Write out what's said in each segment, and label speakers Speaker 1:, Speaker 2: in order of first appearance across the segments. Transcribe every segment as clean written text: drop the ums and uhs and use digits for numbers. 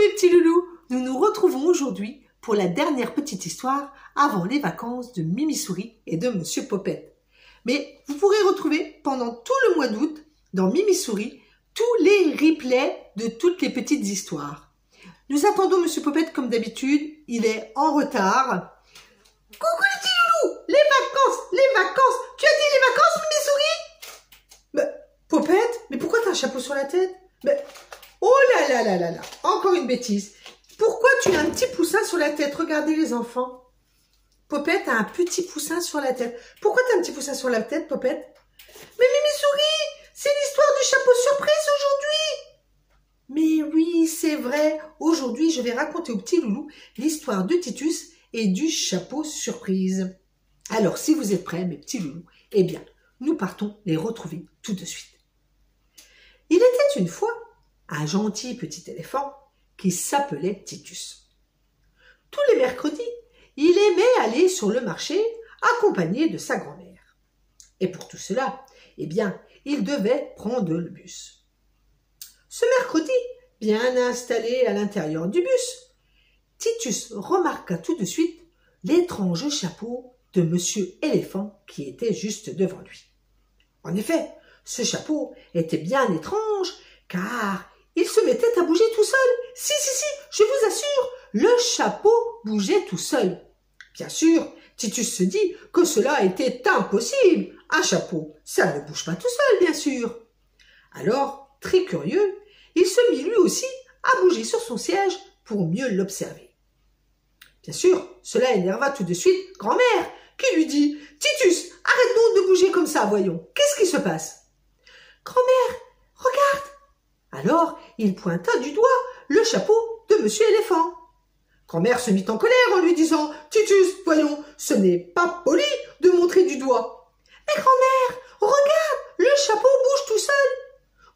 Speaker 1: mes petits loulous, nous nous retrouvons aujourd'hui pour la dernière petite histoire avant les vacances de Mimi Souris et de Monsieur Popette. Mais vous pourrez retrouver pendant tout le mois d'août dans Mimi Souris tous les replays de toutes les petites histoires. Nous attendons Monsieur Popette comme d'habitude, il est en retard. Coucou les petits loulous, les vacances, tu as dit les vacances Mimi Souris? Mais Popette, mais pourquoi t'as un chapeau sur la tête? Mais oh là là, encore une bêtise. Pourquoi tu as un petit poussin sur la tête? Regardez les enfants. Popette a un petit poussin sur la tête. Pourquoi tu as un petit poussin sur la tête, Popette? Mais Mimi Souris, c'est l'histoire du chapeau surprise aujourd'hui. Mais oui, c'est vrai. Aujourd'hui, je vais raconter aux petits loulous l'histoire de Titus et du chapeau surprise. Alors, si vous êtes prêts, mes petits loulous, eh bien, nous partons les retrouver tout de suite. Il était une fois un gentil petit éléphant qui s'appelait Titus. Tous les mercredis, il aimait aller sur le marché accompagné de sa grand-mère. Et pour tout cela, eh bien, il devait prendre le bus. Ce mercredi, bien installé à l'intérieur du bus, Titus remarqua tout de suite l'étrange chapeau de Monsieur Éléphant qui était juste devant lui. En effet, ce chapeau était bien étrange, car il se mettait à bouger tout seul. Si, je vous assure, le chapeau bougeait tout seul. Bien sûr, Titus se dit que cela était impossible. Un chapeau, ça ne bouge pas tout seul, bien sûr. Alors, très curieux, il se mit lui aussi à bouger sur son siège pour mieux l'observer. Bien sûr, cela énerva tout de suite grand-mère, qui lui dit « Titus, arrête donc de bouger comme ça, voyons, qu'est-ce qui se passe ?» « Grand-mère, regarde !» Alors, il pointa du doigt le chapeau de Monsieur Éléphant. Grand-mère se mit en colère en lui disant « Titus, voyons, ce n'est pas poli de montrer du doigt. »« Mais grand-mère, regarde, le chapeau bouge tout seul. »«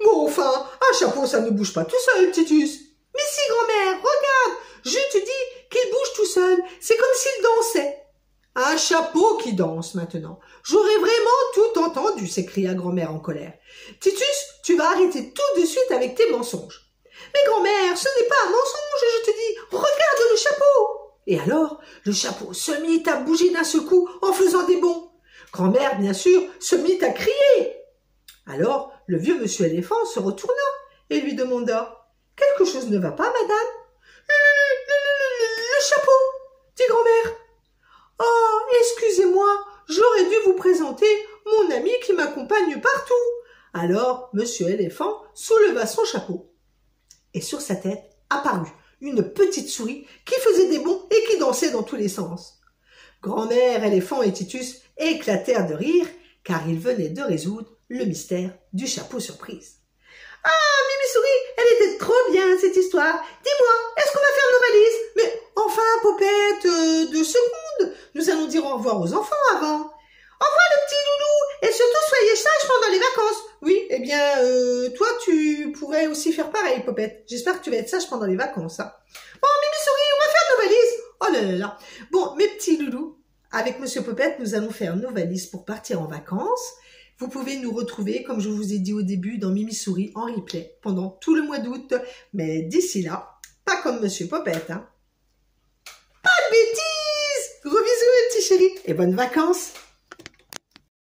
Speaker 1: Bon, enfin, un chapeau, ça ne bouge pas tout seul, Titus. »« Mais si, grand-mère, regarde, je te dis qu'il bouge tout seul, c'est comme s'il dansait. »« Un chapeau qui danse maintenant. J'aurais vraiment tout entendu, s'écria grand-mère en colère. Titus, tu vas arrêter tout de suite avec tes mensonges. Mais grand-mère, ce n'est pas un mensonge, je te dis, regarde le chapeau. Et alors, le chapeau se mit à bouger d'un seul coup en faisant des bonds. Grand-mère, bien sûr, se mit à crier. Alors, le vieux Monsieur Éléphant se retourna et lui demanda, « Quelque chose ne va pas, madame ?»« Le chapeau, dit grand-mère. »« Oh, excusez-moi, j'aurais dû vous présenter mon ami qui m'accompagne partout. » Alors, Monsieur Éléphant souleva son chapeau. Et sur sa tête apparut une petite souris qui faisait des bonds et qui dansait dans tous les sens. Grand-mère Éléphant et Titus éclatèrent de rire, car ils venaient de résoudre le mystère du chapeau surprise. « Ah, Mimi Souris, elle était trop bien cette histoire. Dis-moi, est-ce qu'on va faire nos valises? Mais enfin, Popette, 2 secondes. Nous allons dire au revoir aux enfants avant. Au revoir le petit loulou, et surtout soyez sages pendant les vacances. » Oui, eh bien, toi, tu pourrais aussi faire pareil, Popette. J'espère que tu vas être sage pendant les vacances. Hein. Bon, Mimi Souris, on va faire nos valises. Oh là là là. Bon, mes petits loulous, avec Monsieur Popette, nous allons faire nos valises pour partir en vacances. Vous pouvez nous retrouver, comme je vous ai dit au début, dans Mimi Souris en replay pendant tout le mois d'août. Mais d'ici là, pas comme Monsieur Popette. Hein. Pas de bêtises. Gros bisous, les petits chéris, et bonnes vacances.